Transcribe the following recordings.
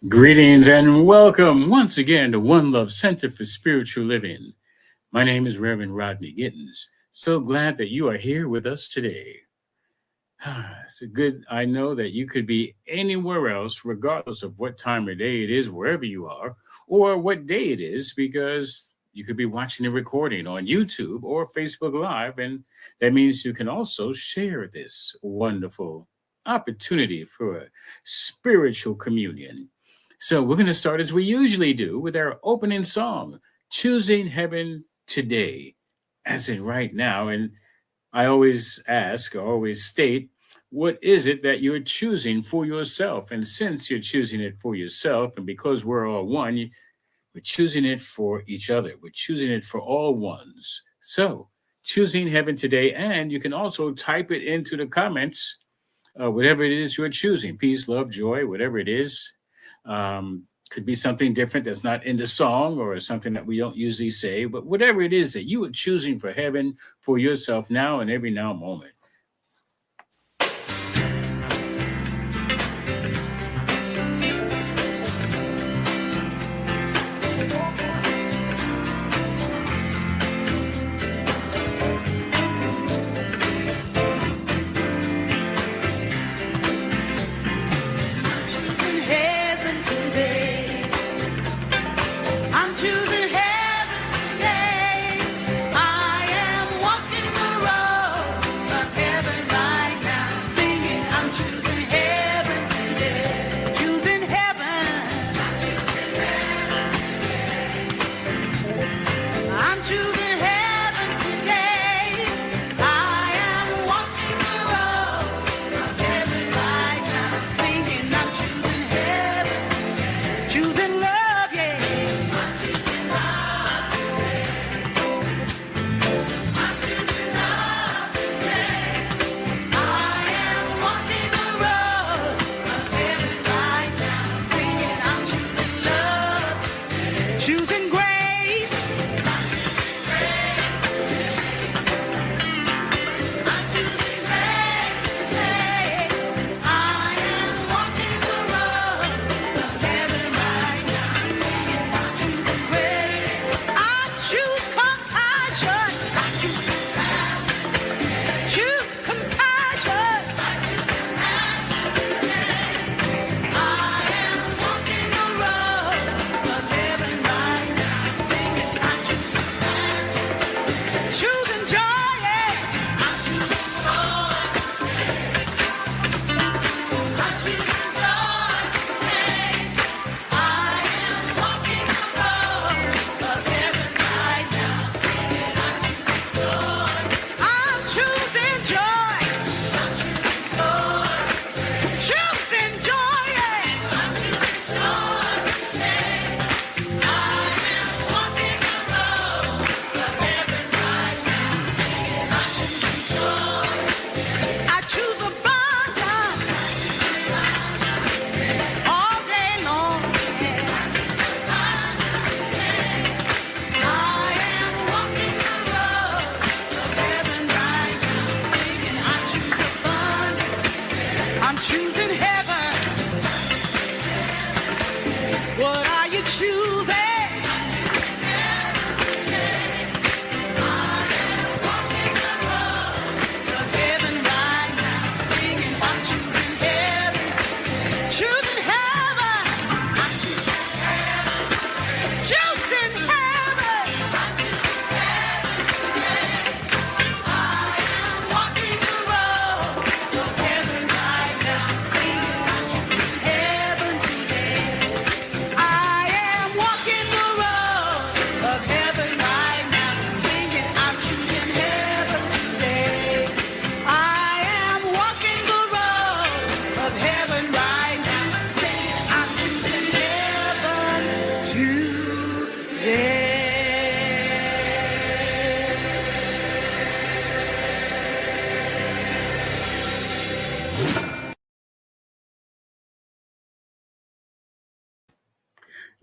Greetings and welcome once again to One Love Center for Spiritual Living. My name is Reverend Rodney Gittens. So glad that you are here with us today. It's a good, I know that you could be anywhere else, regardless of what time of day it is, wherever you are, or what day it is, because you could be watching a recording on YouTube or Facebook Live. And that means you can also share this wonderful opportunity for a spiritual communion. So we're going to start as we usually do with our opening song, Choosing Heaven Today, as in right now. And I always ask, I always state, what is it that you're choosing for yourself? And since you're choosing it for yourself, and because we're all one, we're choosing it for each other. We're choosing it for all ones. So, choosing heaven today. And you can also type it into the comments, whatever it is you're choosing, peace, love, joy, whatever it is. Could be something different that's not in the song or something that we don't usually say, but whatever it is that you are choosing for heaven for yourself now and every now moment.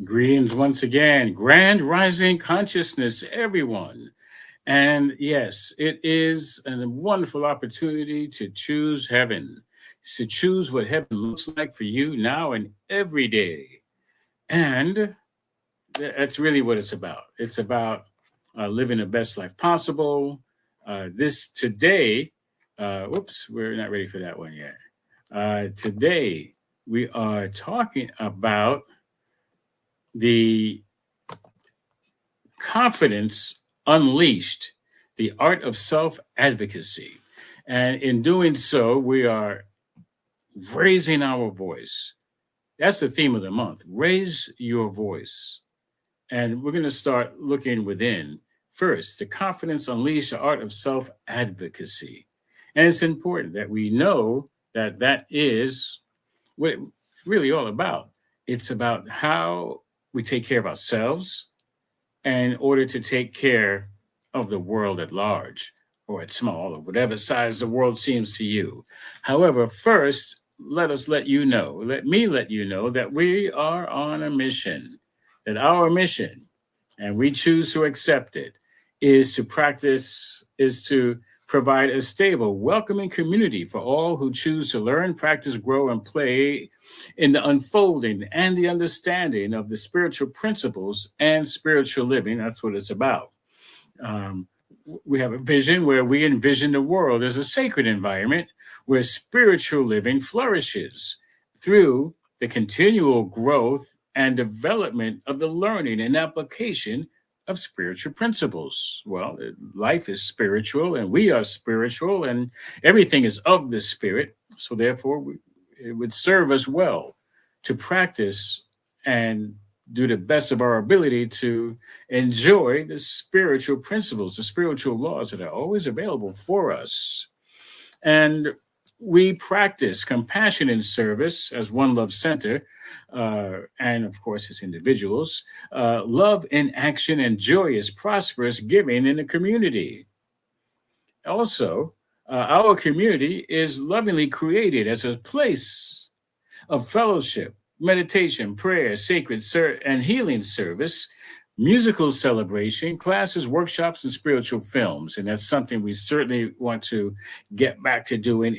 Greetings once again. Grand Rising Consciousness, everyone. And yes, it is a wonderful opportunity to choose heaven, to choose what heaven looks like for you now and every day. And that's really what it's about. It's about living the best life possible. This today, whoops, we're not ready for that one yet. Today, we are talking about the confidence unleashed, the art of self advocacy. And in doing so, we are raising our voice. That's the theme of the month. Raise your voice. And we're going to start looking within. First, the confidence unleashed, the art of self advocacy. And it's important that we know that that is what it's really all about. It's about how we take care of ourselves in order to take care of the world at large or at small or whatever size the world seems to you. However, first, let me let you know that we are on a mission, that our mission, and we choose to accept it, is to provide a stable, welcoming community for all who choose to learn, practice, grow, and play in the unfolding and the understanding of the spiritual principles and spiritual living. That's what it's about. Um, we have a vision where we envision the world as a sacred environment where spiritual living flourishes through the continual growth and development of the learning and application of spiritual principles. Well, life is spiritual and we are spiritual and everything is of the spirit. So therefore, it would serve us well to practice and do the best of our ability to enjoy the spiritual principles, the spiritual laws that are always available for us. And we practice compassion in service as One Love Center, and of course, as individuals, love in action and joyous, prosperous giving in the community. Also, our community is lovingly created as a place of fellowship, meditation, prayer, and healing service, musical celebration, classes, workshops, and spiritual films. And that's something we certainly want to get back to doing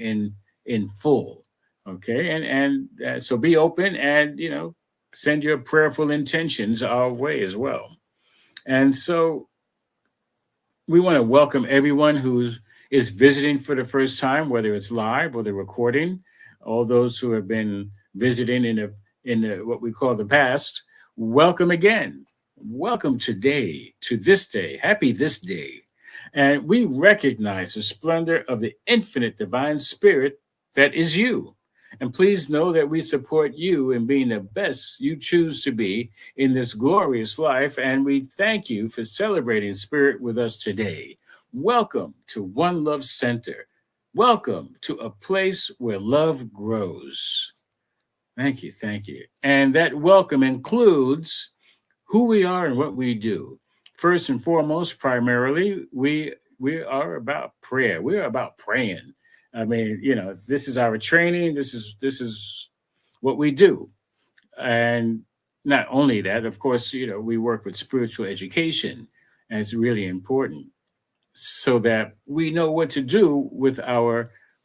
in full. Okay, and so be open and send your prayerful intentions our way as well. And so we want to welcome everyone is visiting for the first time, whether it's live or the recording. All those who have been visiting in what we call the past, welcome again. Welcome today to this day. Happy this day. And we recognize the splendor of the infinite divine spirit that is you. And please know that we support you in being the best you choose to be in this glorious life. And we thank you for celebrating spirit with us today. Welcome to One Love Center. Welcome to a place where love grows. Thank you. Thank you. And that welcome includes who we are and what we do. First and foremost, primarily, we are about prayer. We are about praying. I mean, this is our training. This is what we do. And not only that, of course, we work with spiritual education, and it's really important so that we know what to do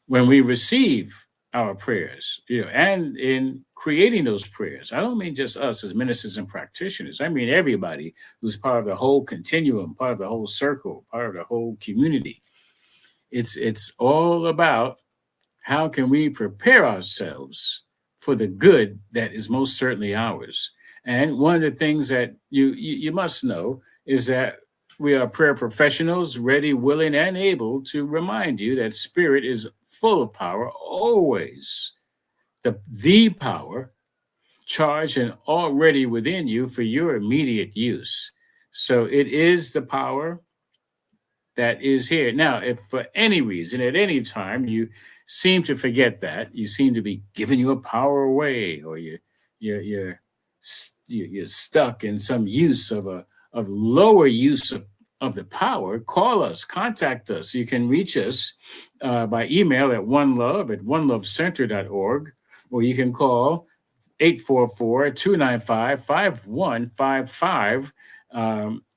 when we receive our prayers, and in creating those prayers. I don't mean just us as ministers and practitioners. I mean everybody who's part of the whole continuum, part of the whole circle, part of the whole community. It's all about how can we prepare ourselves for the good that is most certainly ours. And one of the things that you must know is that we are prayer professionals, ready, willing, and able to remind you that spirit is full of power, always the power charged and already within you for your immediate use. So it is the power that is here. Now, if for any reason, at any time, you seem to forget that, you seem to be giving your power away, or you're stuck in some use of lower use of the power, call us, contact us. You can reach us by email at onelovecenter.org, or you can call 844-295-5155.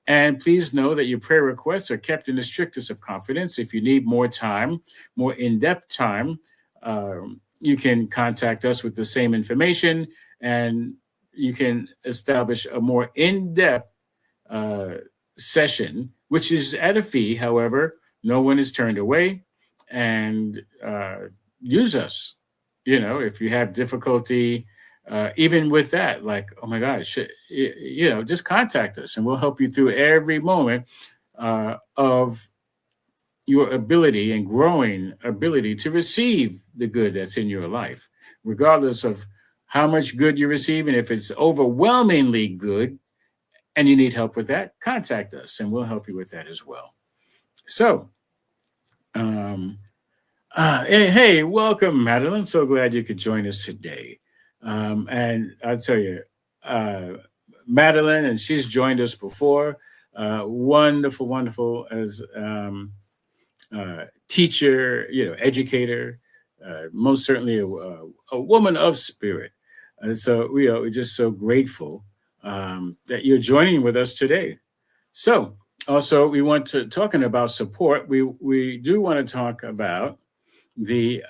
And please know that your prayer requests are kept in the strictest of confidence. If you need more time, more in-depth time, you can contact us with the same information, and you can establish a more in-depth uh, session, which is at a fee. However, no one is turned away, and use us. If you have difficulty, even with that, like, oh my gosh, just contact us, and we'll help you through every moment of your ability and growing ability to receive the good that's in your life, regardless of how much good you receive. And if it's overwhelmingly good and you need help with that, contact us and we'll help you with that as well. So, um, hey, welcome, Madeline. So glad you could join us today. And I'll tell you, uh, Madeline, and she's joined us before. Wonderful, wonderful as teacher, educator, most certainly a woman of spirit. And so we're just so grateful that you're joining with us today. So also we want to talking about support. We do want to talk about the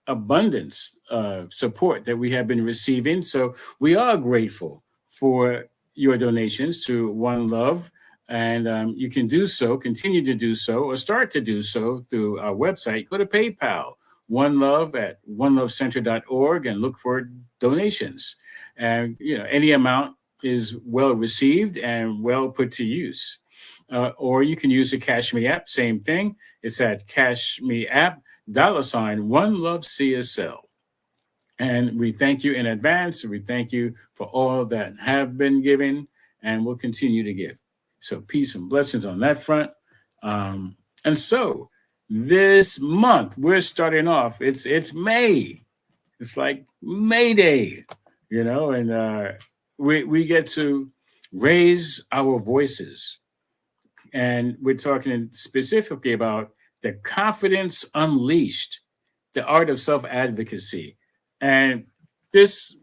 abundance of support that we have been receiving. So we are grateful for your donations to One Love. And you can do so, continue to do so, or start to do so through our website. Go to PayPal, One Love at onelovecenter.org, and look for donations. And any amount is well received and well put to use. Or you can use the Cash Me app, same thing. It's at Cash Me app, $ One Love CSL. And we thank you in advance. We thank you for all that have been given and will continue to give. So peace and blessings on that front. And so this month we're starting off. It's May. It's like May Day, and we get to raise our voices. And we're talking specifically about the confidence unleashed, the art of self-advocacy. And this,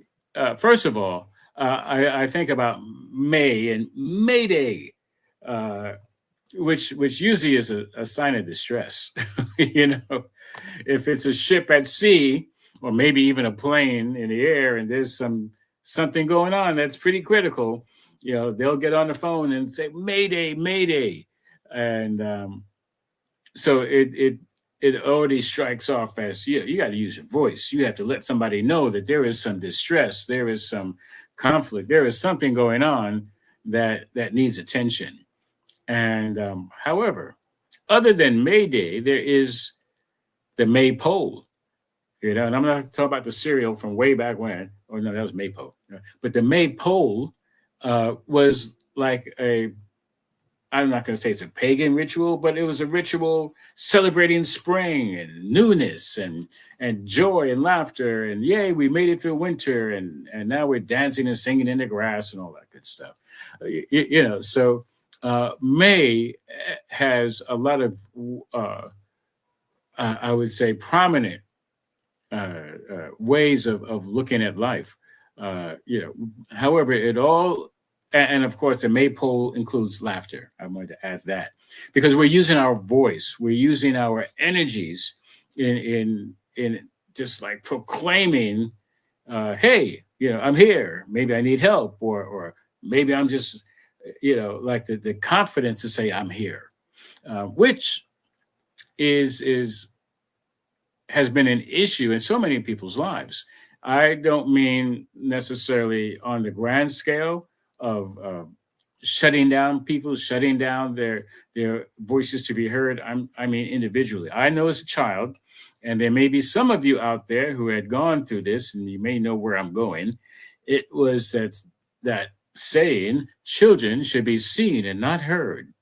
first of all, I think about May and May Day, which usually is a sign of distress. If it's a ship at sea, or maybe even a plane in the air, and there's something going on that's pretty critical, they'll get on the phone and say, Mayday, Mayday. And so it already strikes off as you got to use your voice. You have to let somebody know that there is some distress, there is some conflict, there is something going on that needs attention. And however, other than May Day, there is the Maypole. And I'm not talking about the cereal from way back when. Oh no, that was Maypole. But the Maypole was like I'm not going to say it's a pagan ritual, but it was a ritual celebrating spring and newness and joy and laughter. And yay, we made it through winter. And now we're dancing and singing in the grass and all that good stuff. So May has a lot of, I would say, prominent ways of looking at life. However, it all, and of course, the Maypole includes laughter. I wanted to add that because we're using our voice, we're using our energies in just like proclaiming, "Hey, I'm here. Maybe I need help, or maybe I'm just, like the confidence to say I'm here, which has been an issue in so many people's lives. I don't mean necessarily on the grand scale of shutting down people, shutting down their voices to be heard. I mean individually. I know as a child, and there may be some of you out there who had gone through this, and you may know where I'm going. It was that saying, children should be seen and not heard.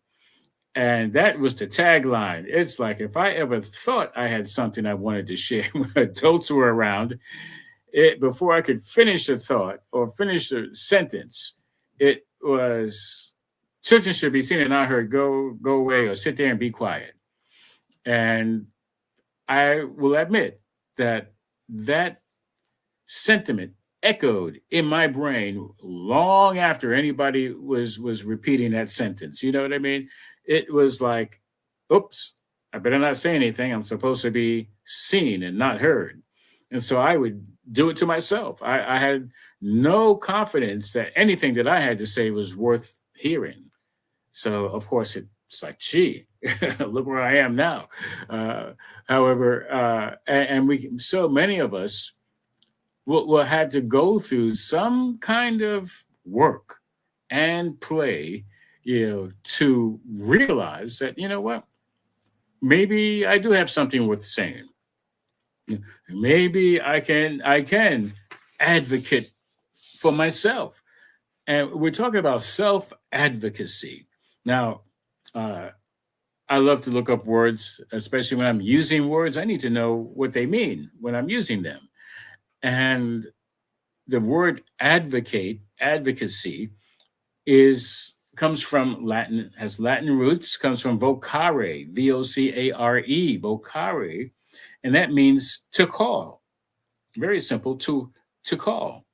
And that was the tagline. It's like if I ever thought I had something I wanted to share when adults were around, before I could finish a thought or finish a sentence, it was children should be seen and not heard. Go away or sit there and be quiet. And I will admit that sentiment echoed in my brain long after anybody was repeating that sentence. You know what I mean? It was like, oops, I better not say anything. I'm supposed to be seen and not heard. And so I would do it to myself. I had no confidence that anything that I had to say was worth hearing. So of course it's like, gee, look where I am now. Uh, however, and we so many of us will have to go through some kind of work and play, to realize that what, maybe I do have something worth saying. Maybe I can advocate for myself. And we're talking about self advocacy. Now, uh, I love to look up words, especially when I'm using words. I need to know what they mean when I'm using them. And the word advocacy, is comes from Latin, has Latin roots, comes from vocare, vocare, and that means to call. Very simple, to call,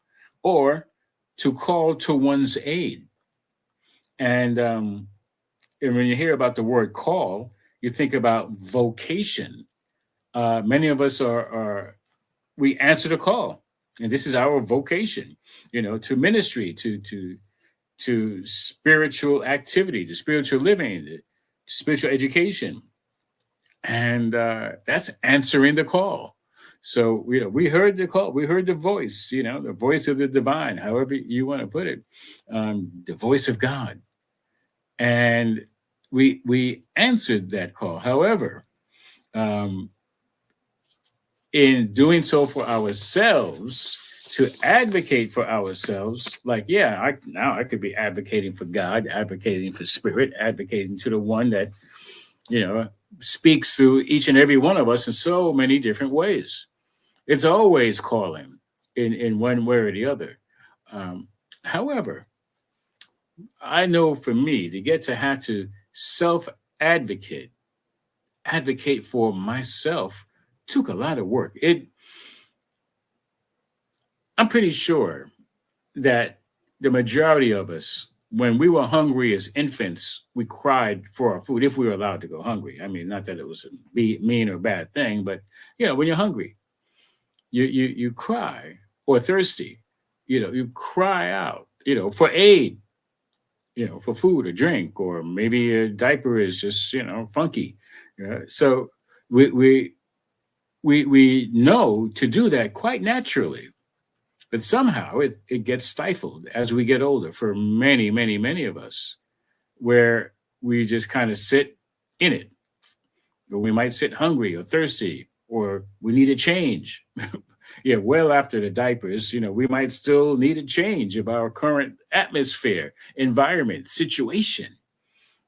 or to call to one's aid. And when you hear about the word call, you think about vocation. Many of us are we answer the call, and this is our vocation, to ministry, to spiritual activity, to spiritual living, to spiritual education, and that's answering the call. So we heard the call, we heard the voice, the voice of the divine, however you want to put it, the voice of God, and we answered that call. However, um, in doing so for ourselves, to advocate for ourselves, like, yeah, now I could be advocating for God, advocating for spirit, advocating to the one that you know speaks through each and every one of us in so many different ways. It's always calling in one way or the other. However, I know for me to get to have to self advocate, advocate for myself, took a lot of work. I'm pretty sure that the majority of us, when we were hungry as infants, we cried for our food if we were allowed to go hungry. I mean, not that it was a mean or bad thing, but when you're hungry, you cry, or thirsty, you cry out, for aid, for food or drink, or maybe a diaper is just funky. So we we we know to do that quite naturally. But somehow it gets stifled as we get older for many, many, many of us, where we just kind of sit in it. Or we might sit hungry or thirsty, or we need a change. Yeah, well after the diapers, we might still need a change of our current atmosphere, environment, situation.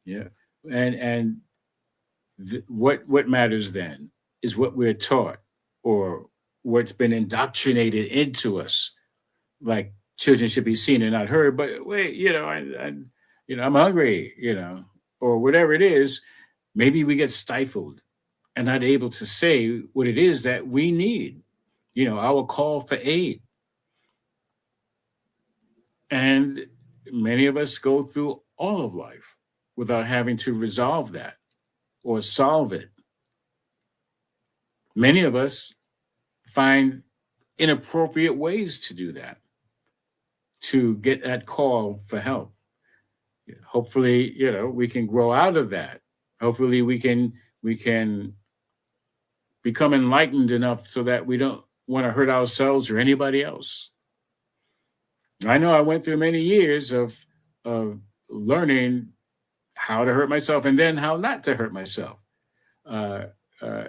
Yeah. And what matters then is what we're taught, or what's been indoctrinated into us, like children should be seen and not heard. But wait, I'm hungry, or whatever it is. Maybe we get stifled and not able to say what it is that we need. Our call for aid, and many of us go through all of life without having to resolve that or solve it. Many of us find inappropriate ways to do that, to get that call for help. Hopefully, we can grow out of that. Hopefully we can become enlightened enough so that we don't want to hurt ourselves or anybody else. I know I went through many years of learning how to hurt myself, and then how not to hurt myself. uh,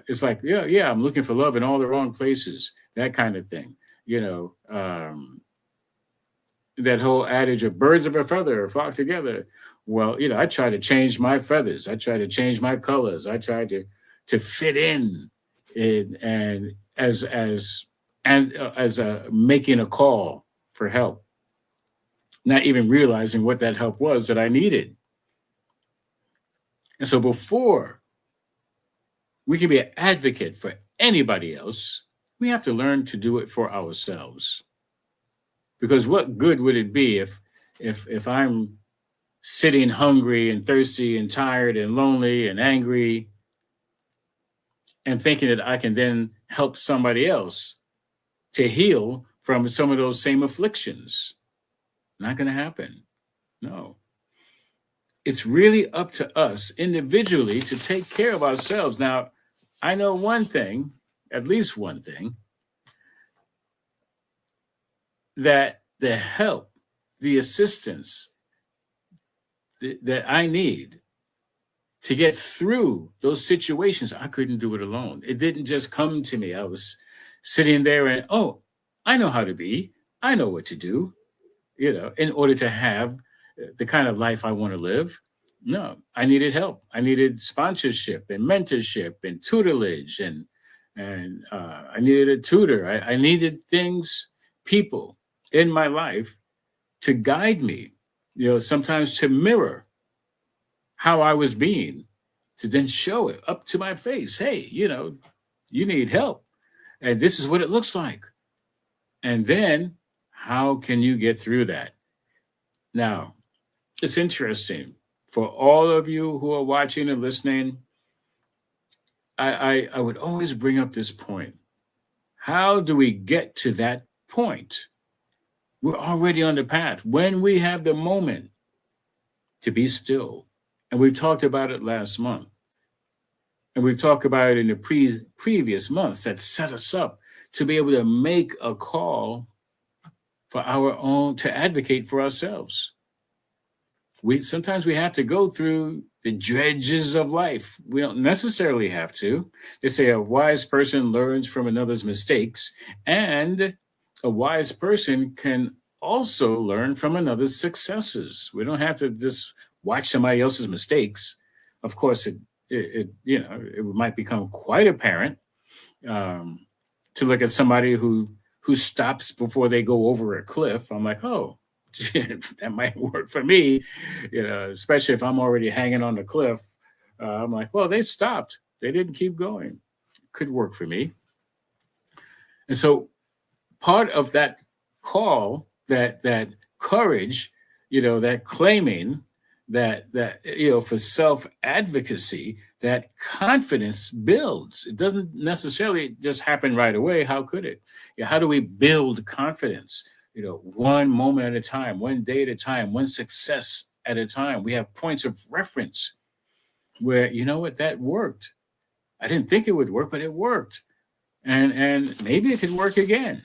it's like, yeah, I'm looking for love in all the wrong places, that kind of thing. That whole adage of birds of a feather flock together. Well, I try to change my feathers. I try to change my colors. I try to fit and as a making a call for help, not even realizing what that help was that I needed. And so before we can be an advocate for anybody else, we have to learn to do it for ourselves. Because what good would it be if I'm sitting hungry and thirsty and tired and lonely and angry, and thinking that I can then help somebody else, to heal from some of those same afflictions. Not going to happen. No. It's really up to us individually to take care of ourselves. Now, I know one thing, at least one thing, that the help, the assistance that I need to get through those situations, I couldn't do it alone. It didn't just come to me. I was sitting there and, oh, I know how to be. I know what to do, in order to have the kind of life I want to live. No, I needed help. I needed sponsorship and mentorship and tutelage, and I needed a tutor. I needed things, people in my life to guide me, sometimes to mirror how I was being, to then show it up to my face. Hey, you need help. And this is what it looks like. And then how can you get through that? Now, it's interesting for all of you who are watching and listening. I would always bring up this point. How do we get to that point? We're already on the path. When we have the moment to be still, and we've talked about it last month, and we've talked about it in the previous months, that set us up to be able to make a call for our own, to advocate for ourselves. Sometimes we have to go through the dredges of life. We don't necessarily have to. They say a wise person learns from another's mistakes, and a wise person can also learn from another's successes. We don't have to just watch somebody else's mistakes. Of course, it might become quite apparent to look at somebody who stops before they go over a cliff. I'm like, oh, that might work for me, especially if I'm already hanging on the cliff. I'm like, well, they stopped. They didn't keep going. Could work for me. And so part of that call, that courage, that claiming, that for self-advocacy, that confidence builds. It doesn't necessarily just happen right away. How could it? How do we build confidence? One moment at a time, one day at a time, one success at a time. We have points of reference where, that worked. I didn't think it would work, but it worked. And maybe it could work again.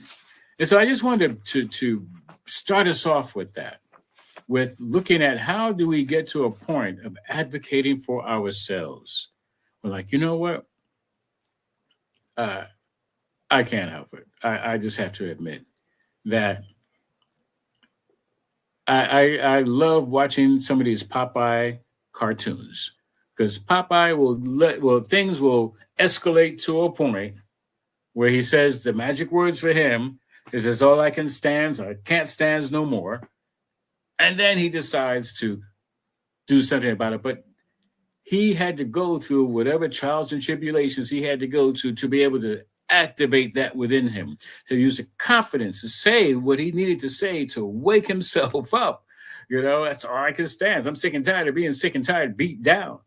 And so I just wanted to start us off with that, with looking at how do we get to a point of advocating for ourselves. We're like, you know what? I can't help it. I just have to admit that I love watching some of these Popeye cartoons, because Popeye things will escalate to a point where he says the magic words for him is, "That's all I can stand. I can't stand no more." And then he decides to do something about it. But he had to go through whatever trials and tribulations he had to go to be able to activate that within him, to use the confidence to say what he needed to say to wake himself up. That's all I can stand. I'm sick and tired of being sick and tired, beat down,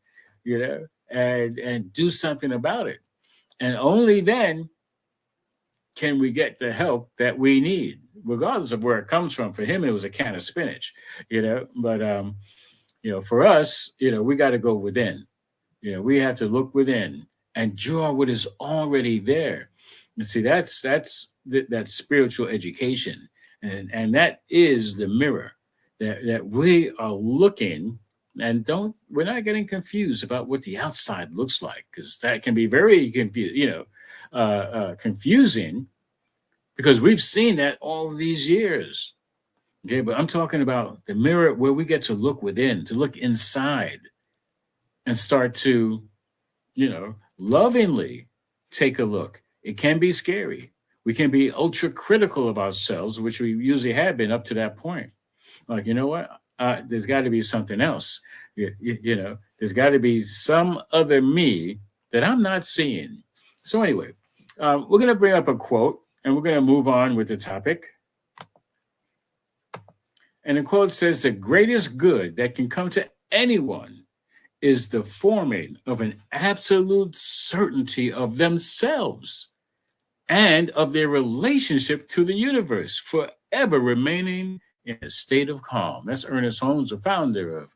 and do something about it. And only then can we get the help that we need, regardless of where it comes from. For him, it was a can of spinach, but for us, we got to go within. We have to look within and draw what is already there. And see, that's that spiritual education, and that is the mirror that we are looking. And we're not getting confused about what the outside looks like, because that can be very confusing, because we've seen that all these years. Okay, but I'm talking about the mirror where we get to look within, to look inside, and start to, lovingly take a look. It can be scary. We can be ultra critical of ourselves, which we usually have been up to that point. Like, you know what? There's got to be something else. There's got to be some other me that I'm not seeing. So anyway, we're going to bring up a quote, and we're going to move on with the topic. And the quote says, "The greatest good that can come to anyone is the forming of an absolute certainty of themselves and of their relationship to the universe, forever remaining in a state of calm. That's Ernest Holmes, the founder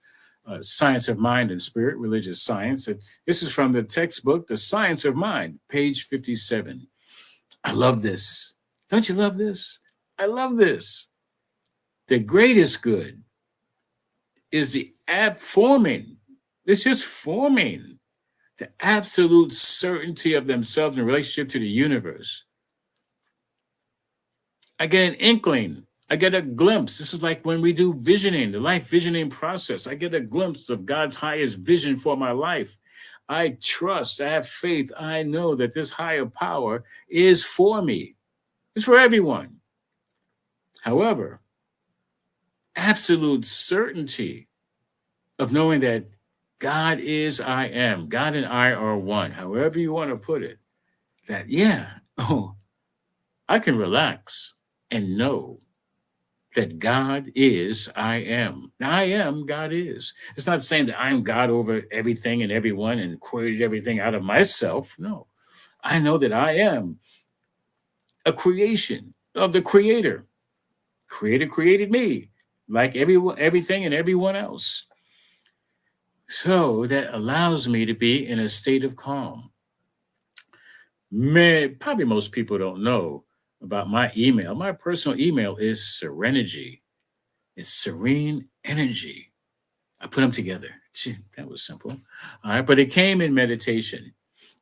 of Science of Mind and Spirit, Religious Science. And this is from the textbook, The Science of Mind, page 57. I love this. Don't you love this? I love this. The greatest good is the forming. It's just forming the absolute certainty of themselves in relationship to the universe. I get an inkling. I get a glimpse. This is like when we do visioning, the life visioning process. I get a glimpse of God's highest vision for my life. I trust, I have faith. I know that this higher power is for me. It's for everyone. However, absolute certainty of knowing that God is I am. God and I are one, however you want to put it. That, yeah, I can relax and know that God is I am. I am, God is. It's not saying that I'm God over everything and everyone and created everything out of myself. No, I know that I am a creation of the Creator. Creator created me like everyone, everything and everyone else. So that allows me to be in a state of calm. Probably most people don't know about my email. My personal email is Serenergy. It's serene energy. I put them together. Gee, that was simple. All right, but it came in meditation.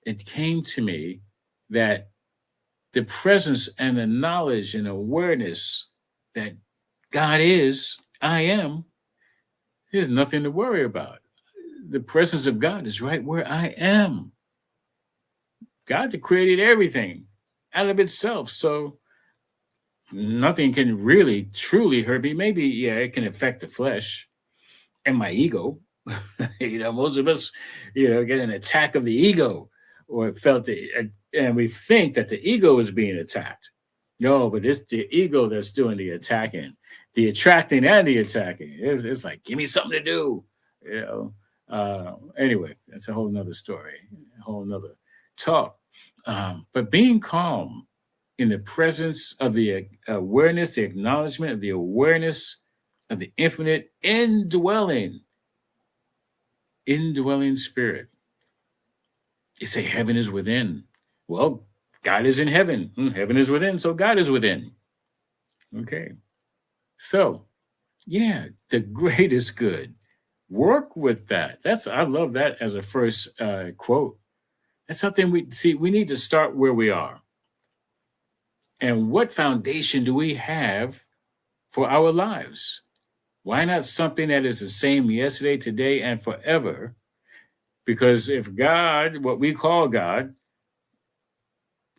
It came to me that the presence and the knowledge and awareness that God is, I am, there's nothing to worry about. The presence of God is right where I am. God created everything out of itself. So nothing can really truly hurt me. Maybe, yeah, it can affect the flesh and my ego. Most of us, get an attack of the ego or felt it, and we think that the ego is being attacked. No, but it's the ego that's doing the attacking, the attracting and the attacking. It's like, give me something to do. Anyway, that's a whole nother story, a whole nother talk. But being calm in the presence of the awareness, the acknowledgement of the awareness of the infinite indwelling spirit. They say heaven is within. Well, God is in heaven. Heaven is within, so God is within. Okay. So, yeah, the greatest good. Work with that. I love that as a first quote. That's something we need to start where we are. And what foundation do we have for our lives? Why not something that is the same yesterday, today, and forever? Because if God, what we call God,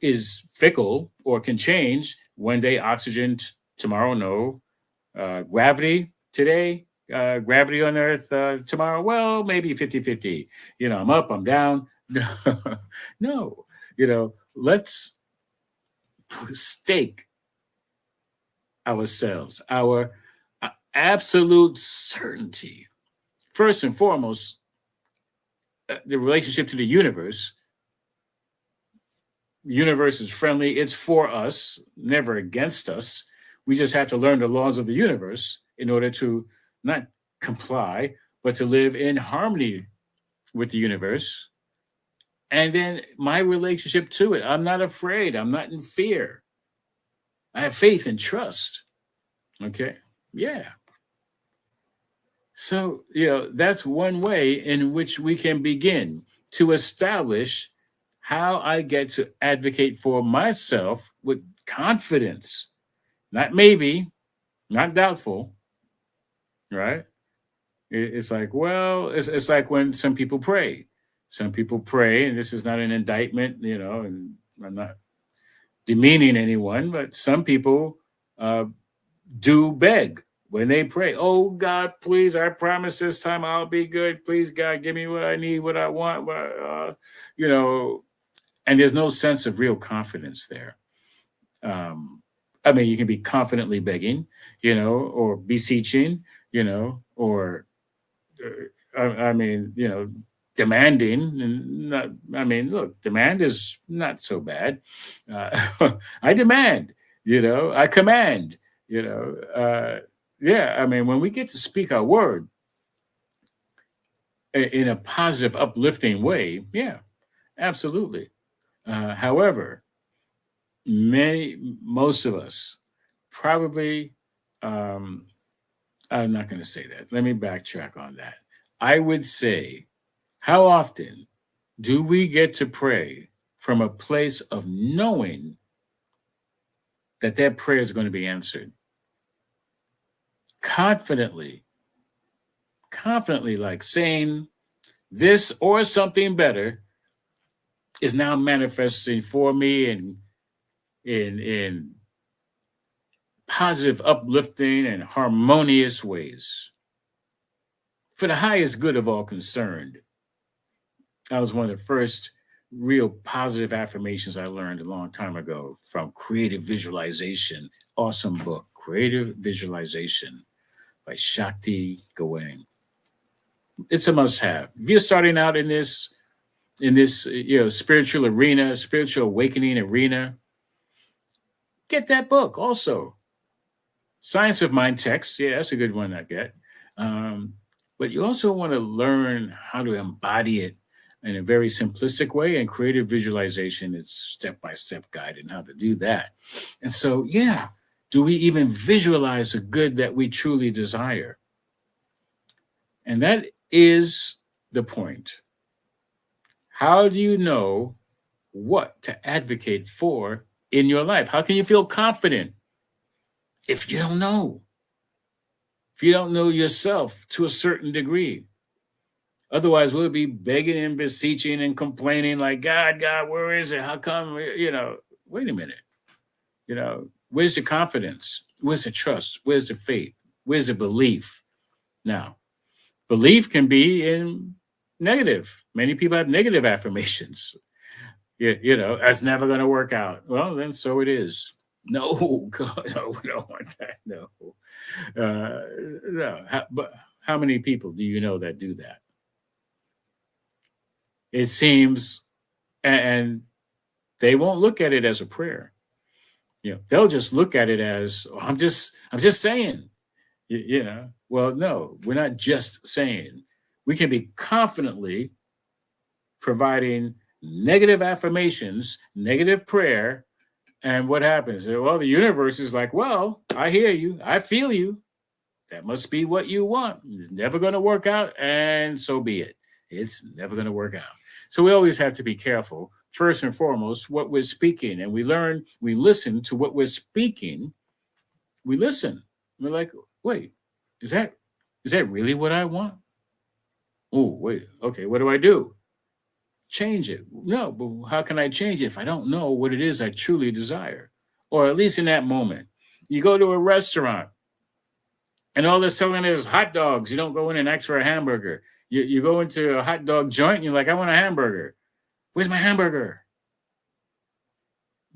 is fickle or can change, one day oxygen, tomorrow no, gravity today, gravity on Earth tomorrow, well, maybe 50-50. I'm up, I'm down. No, let's stake ourselves, our absolute certainty. First and foremost, the relationship to the universe. Universe is friendly. It's for us, never against us. We just have to learn the laws of the universe in order to not comply, but to live in harmony with the universe. And then my relationship to it. I'm not afraid. I'm not in fear. I have faith and trust. Okay. Yeah. So, that's one way in which we can begin to establish how I get to advocate for myself with confidence, not maybe, not doubtful, right? It's like, well, it's like when some people pray. Some people pray, and this is not an indictment, and I'm not demeaning anyone, but some people uh, do beg when they pray. Oh, God, please, I promise this time I'll be good. Please, God, give me what I need, what I want, and there's no sense of real confidence there. You can be confidently begging, or beseeching, or I mean, demanding, and not, I mean, look, demand is not so bad. I demand, I command, yeah, I mean, when we get to speak our word in a positive, uplifting way, yeah, absolutely. However, most of us probably, um, I'm not going to say that. Let me backtrack on that. I would say, how often do we get to pray from a place of knowing that that prayer is going to be answered? Confidently, confidently, like saying this or something better is now manifesting for me in positive, uplifting, and harmonious ways for the highest good of all concerned. That was one of the first real positive affirmations I learned a long time ago from Creative Visualization. Awesome book, Creative Visualization by Shakti Gawain. It's a must-have. If you're starting out in this spiritual arena, spiritual awakening arena, get that book also. Science of Mind text, yeah, that's a good one I get. Um, but you also want to learn how to embody it in a very simplistic way, and creative visualization is step-by-step guide in how to do that. And so, yeah, do we even visualize the good that we truly desire? And that is the point. How do you know what to advocate for in your life? How can you feel confident if you don't know? If you don't know yourself to a certain degree. Otherwise, we'll be begging and beseeching and complaining like, God, where is it? How come, wait a minute. Where's the confidence? Where's the trust? Where's the faith? Where's the belief? Now, belief can be in negative. Many people have negative affirmations. That's never going to work out. Well, then so it is. No, God, no, we don't want that. No. No. But how many people do you know that do that? It seems, and they won't look at it as a prayer. They'll just look at it as, oh, I'm just saying. Well, no, we're not just saying. We can be confidently providing negative affirmations, negative prayer, and what happens? Well, the universe is like, well, I hear you, I feel you. That must be what you want. It's never going to work out, and so be it. It's never going to work out. So we always have to be careful, first and foremost, what we're speaking. And we listen to what we're speaking. We listen. We're like, wait, is that really what I want? Oh, wait, okay, what do I do? Change it. No, but how can I change it if I don't know what it is I truly desire? Or at least in that moment. You go to a restaurant and all they're selling is hot dogs. You don't go in and ask for a hamburger. You go into a hot dog joint and you're like, I want a hamburger. Where's my hamburger?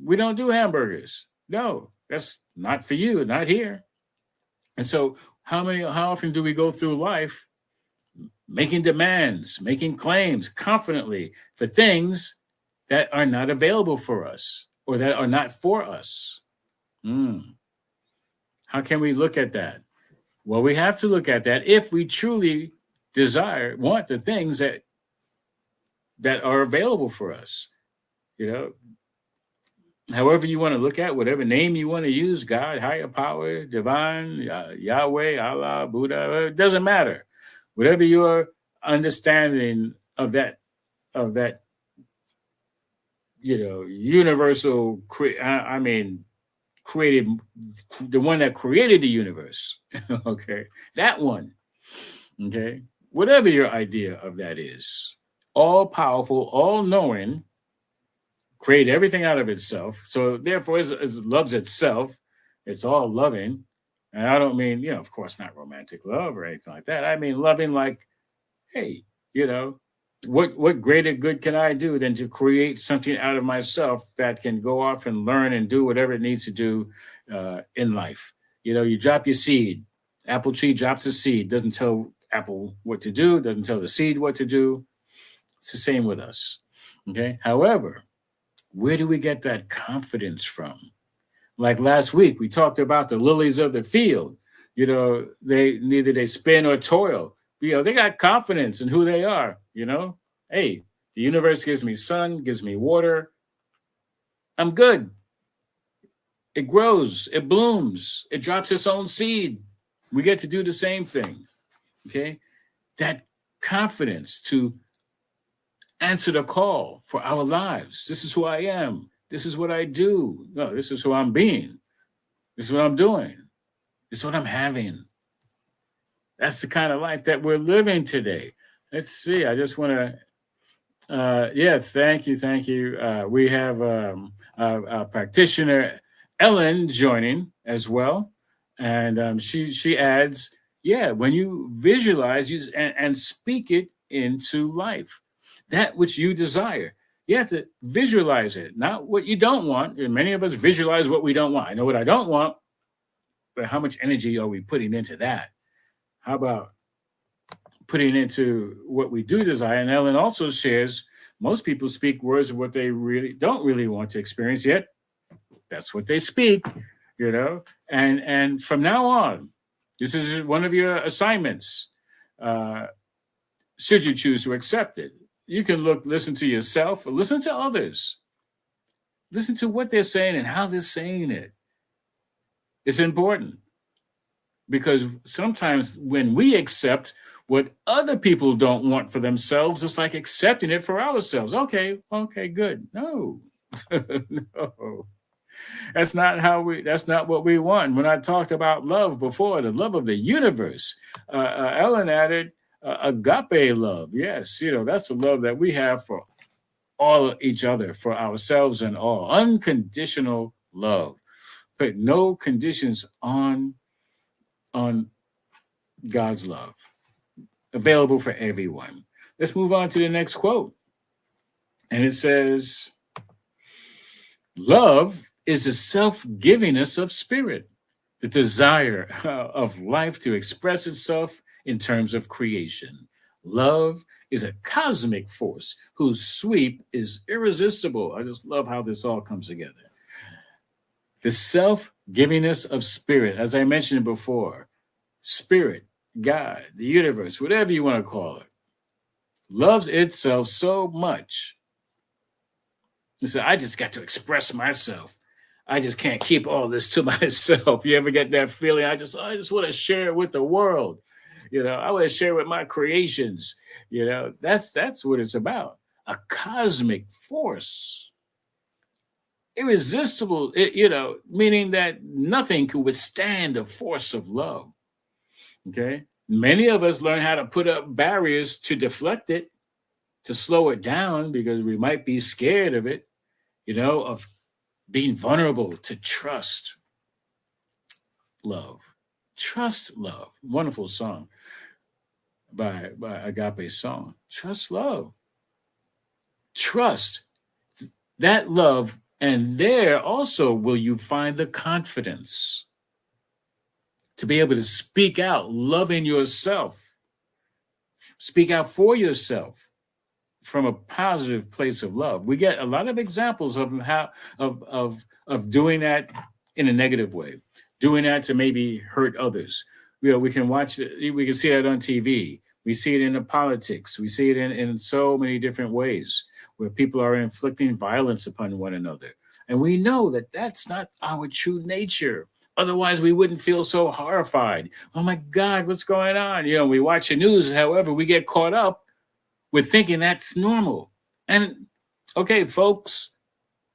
We don't do hamburgers. No, that's not for you, not here. And so how often do we go through life making demands, making claims confidently for things that are not available for us or that are not for us? How can we look at that? Well, we have to look at that if we truly want the things that are available for us. However you want to look at, whatever name you want to use, God, higher power, divine, Yahweh, Allah, Buddha, it doesn't matter. Whatever your understanding of that, universal, created, the one that created the universe, okay, that one, okay, whatever your idea of that is, all powerful, all knowing, create everything out of itself. So therefore, it loves itself. It's all loving. And I don't mean, of course, not romantic love or anything like that. I mean loving like, hey, what greater good can I do than to create something out of myself that can go off and learn and do whatever it needs to do in life? You drop your seed. Apple tree drops a seed, doesn't tell apple what to do, doesn't tell the seed what to do. It's the same with us. Okay. However, where do we get that confidence from? Like last week, we talked about the lilies of the field. They neither they spin or toil. They got confidence in who they are. Hey, the universe gives me sun, gives me water. I'm good. It grows, it blooms, it drops its own seed. We get to do the same thing. Okay, that confidence to answer the call for our lives. This is who I am. This is what I do. No, this is who I'm being. This is what I'm doing. This is what I'm having. That's the kind of life that we're living today. Let's see. I just want to, yeah, thank you. Thank you. We have a practitioner, Ellen, joining as well. And she adds, yeah, when you visualize and speak it into life, that which you desire, you have to visualize it, not what you don't want. And many of us visualize what we don't want. I know what I don't want, but how much energy are we putting into that? How about putting into what we do desire? And Ellen also shares most people speak words of what they really don't really want to experience, yet that's what they speak, and from now on, this is one of your assignments. Should you choose to accept it, you can listen to yourself, or listen to others, listen to what they're saying and how they're saying it. It's important. Because sometimes when we accept what other people don't want for themselves, it's like accepting it for ourselves. Okay, good. No, no, that's not what we want. When I talked about love before, the love of the universe, Ellen added agape love. Yes, that's the love that we have for all each other, for ourselves and all. Unconditional love. Put no conditions on God's love, available for everyone. Let's move on to the next quote. And it says, love is the self-givingness of spirit, the desire of life to express itself in terms of creation. Love is a cosmic force whose sweep is irresistible. I just love how this all comes together. The self-givingness of spirit, as I mentioned before, spirit, God, the universe, whatever you want to call it, loves itself so much. You say, I just got to express myself. I just can't keep all this to myself. You ever get that feeling? I just want to share it with the world. I want to share it with my creations. That's what it's about. A cosmic force. Irresistible, meaning that nothing can withstand the force of love. Okay. Many of us learn how to put up barriers to deflect it, to slow it down, because we might be scared of it, of being vulnerable, to trust love. Trust love. Wonderful song by Agape Song. Trust love. Trust that love, and there also will you find the confidence to be able to speak out, loving yourself. Speak out for yourself from a positive place of love. We get a lot of examples of how of doing that in a negative way, doing that to maybe hurt others. We can watch it, we can see that on TV. We see it in the politics. We see it in so many different ways where people are inflicting violence upon one another. And we know that that's not our true nature. Otherwise, we wouldn't feel so horrified. Oh my God, what's going on? We watch the news. However, we get caught up with thinking that's normal. And okay, folks,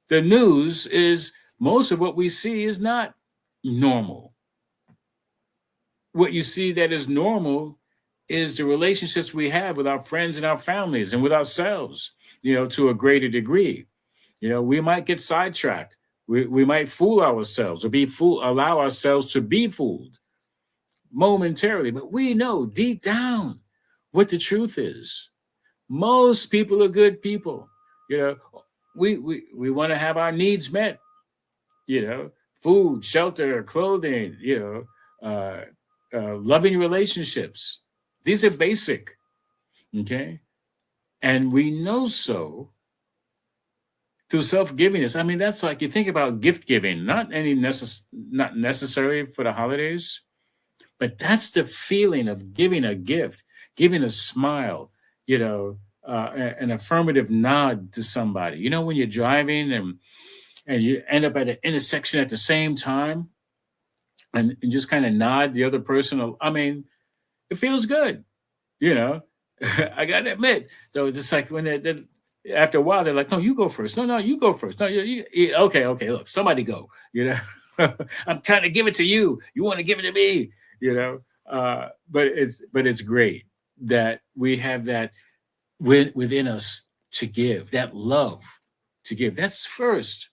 the news is most of what we see is not normal. What you see that is normal is the relationships we have with our friends and our families and with ourselves, to a greater degree. We might get sidetracked. We might fool ourselves or allow ourselves to be fooled momentarily, but we know deep down what the truth is. Most people are good people. We want to have our needs met, food, shelter, clothing, loving relationships. These are basic. Okay. And we know so through self-givingness. I mean, that's like you think about gift giving, not necessary for the holidays, but that's the feeling of giving a gift, giving a smile, an affirmative nod to somebody. You know, when you're driving and you end up at an intersection at the same time and just kind of nod the other person. I mean, it feels good, you know. I gotta admit, though, it's like when after a while they're like, "No, you go first. No, you go first. No, okay, look, somebody go." You know, I'm trying to give it to you. You want to give it to me, you know. But it's great that we have that within us to give, that love to give. That's first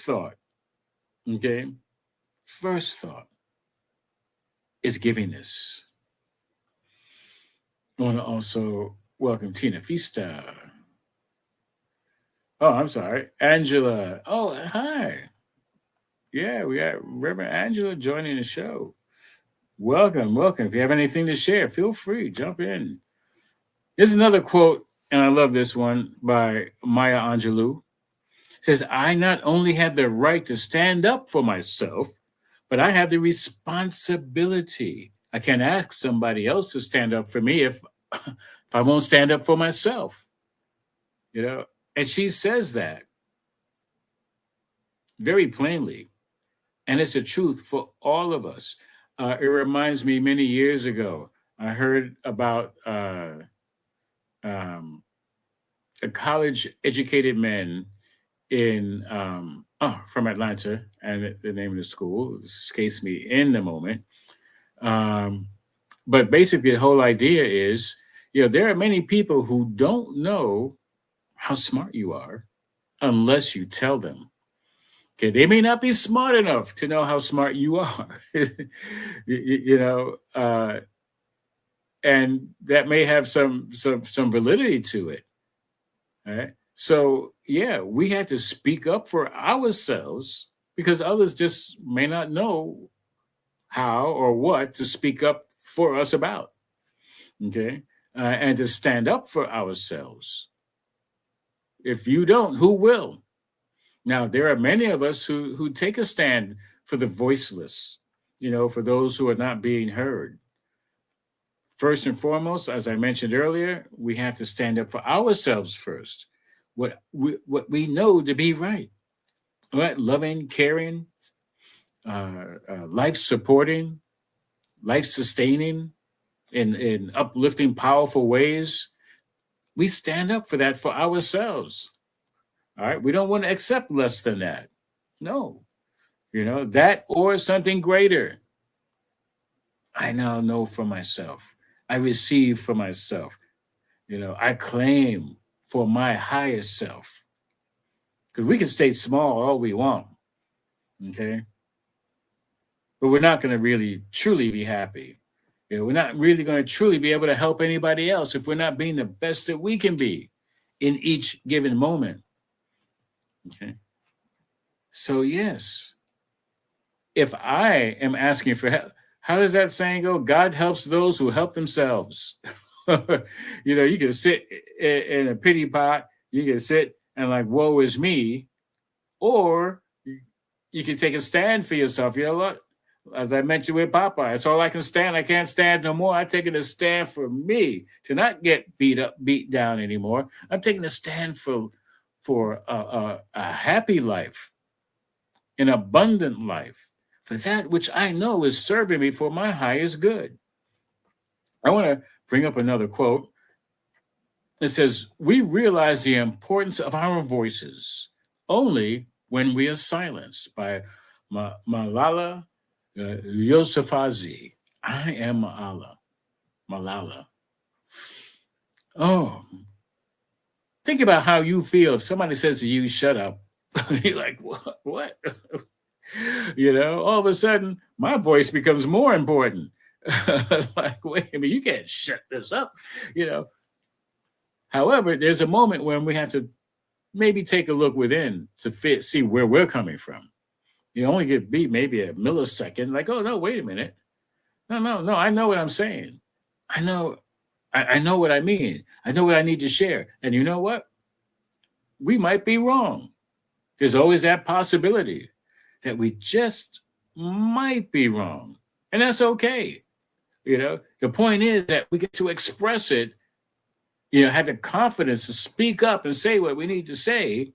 thought. Okay, first thought is givingness. I want to also welcome Tina Fista. Oh, I'm sorry, Angela. Oh, hi. Yeah, we got Reverend Angela joining the show. Welcome, welcome. If you have anything to share, feel free, jump in. Here's another quote, and I love this one by Maya Angelou. It says, I not only have the right to stand up for myself, but I have the responsibility. I can't ask somebody else to stand up for me if I won't stand up for myself. You know, and she says that very plainly. And it's the truth for all of us. It reminds me many years ago, I heard about um, a college educated man from Atlanta, and the name of the school escapes me in the moment. Um, but basically, the whole idea is, there are many people who don't know how smart you are unless you tell them. Okay, they may not be smart enough to know how smart you are, you know, and that may have some validity to it. All right. So yeah, we have to speak up for ourselves because others just may not know how or what to speak up for us about. Okay, and to stand up for ourselves. If you don't, who will? Now, there are many of us who take a stand for the voiceless, for those who are not being heard. First and foremost, as I mentioned earlier, we have to stand up for ourselves first. What we know to be right, right? Loving, caring, life supporting, life sustaining, in uplifting, powerful ways. We stand up for that for ourselves. All right. We don't want to accept less than that. No, that or something greater. I now know for myself. I receive for myself. I claim for my highest self. Because we can stay small all we want. Okay. But we're not going to really truly be happy. We're not really going to truly be able to help anybody else if we're not being the best that we can be in each given moment. Okay. So, yes, if I am asking for help, how does that saying go? God helps those who help themselves. You can sit in a pity pot, you can sit and like, woe is me, or you can take a stand for yourself. You know what? As I mentioned with Popeye, it's all I can stand. I can't stand no more. I'm taking a stand for me to not get beat down anymore. I'm taking a stand for a happy life, an abundant life, for that which I know is serving me for my highest good. I want to bring up another quote. It says, we realize the importance of our voices only when we are silenced, by Malala Yousafzai. I am Malala. Oh, think about how you feel if somebody says to you, shut up. You're like, what? All of a sudden, my voice becomes more important. Like, wait a minute, you can't shut this up. You know. However, there's a moment when we have to maybe take a look within to see where we're coming from. You only get beat maybe a millisecond, like, oh no, wait a minute. No, I know what I'm saying. I know I know what I mean. I know what I need to share. And you know what? We might be wrong. There's always that possibility that we just might be wrong. And that's okay. The point is that we get to express it, have the confidence to speak up and say what we need to say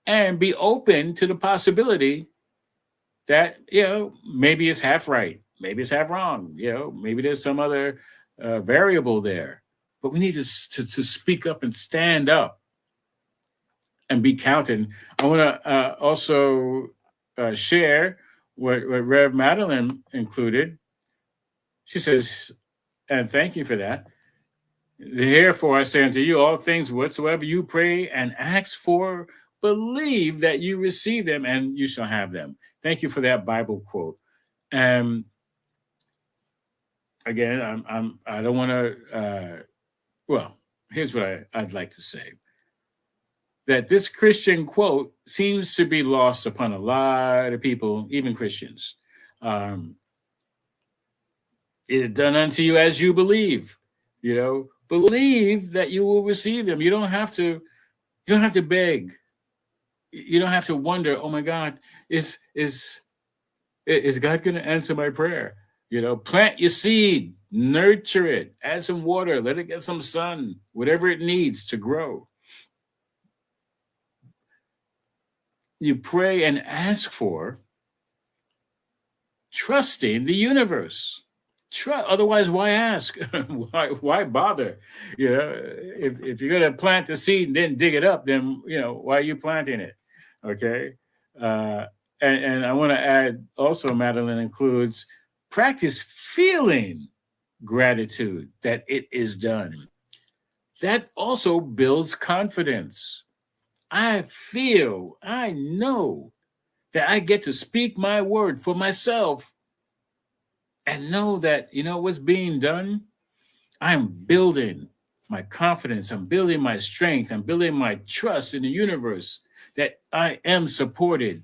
and be open to the possibility that, maybe it's half right. Maybe it's half wrong. Maybe there's some other variable there. But we need to speak up and stand up and be counted. I want to also share what Rev Madeline included. She says, and thank you for that. Therefore, I say unto you, all things whatsoever you pray and ask for, believe that you receive them and you shall have them. Thank you for that Bible quote. And again, I don't want to, well, here's what I'd like to say. That this Christian quote seems to be lost upon a lot of people, even Christians. It is done unto you as you believe. Believe that you will receive them. You don't have to beg. You don't have to wonder, oh my God, is God going to answer my prayer? Plant your seed, nurture it, add some water, let it get some sun, whatever it needs to grow. You pray and ask for, trusting the universe. Otherwise, why ask? why bother? If you're going to plant the seed and then dig it up, then why are you planting it? Okay, and I want to add also, Madeline includes practice feeling gratitude that it is done. That also builds confidence. I know that I get to speak my word for myself and know that, what's being done. I'm building my confidence. I'm building my strength. I'm building my trust in the universe that I am supported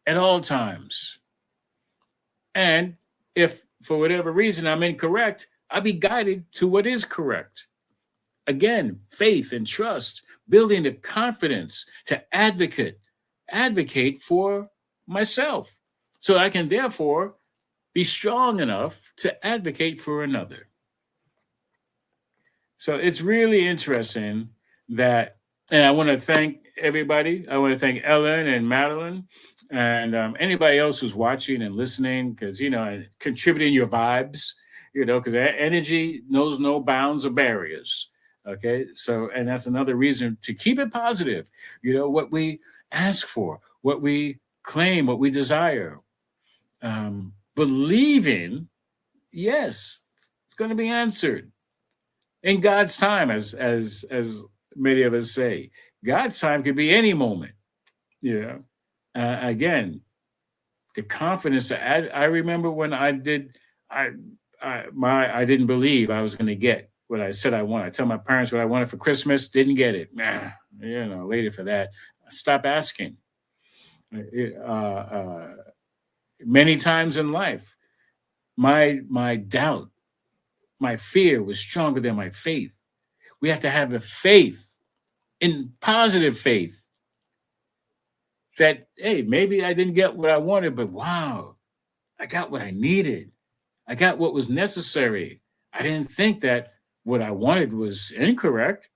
at all times. And if for whatever reason I'm incorrect, I'll be guided to what is correct. Again, faith and trust, building the confidence to advocate for myself so I can therefore be strong enough to advocate for another. So it's really interesting that, and I want to thank everybody. I want to thank Ellen and Madeline and anybody else who's watching and listening, because, and contributing your vibes, because energy knows no bounds or barriers. Okay. So, and that's another reason to keep it positive. What we ask for, what we claim, what we desire, believing, yes, it's going to be answered in God's time, as many of us say. God's time could be any moment. Again, the confidence. I remember when I didn't believe I was going to get what I said I wanted. I tell my parents what I wanted for Christmas, didn't get it. Later for that, stop asking. Many times in life, my doubt, my fear was stronger than my faith. We have to have the faith, in positive faith, that, hey, maybe I didn't get what I wanted, but wow, I got what I needed. I got what was necessary. I didn't think that what I wanted was incorrect,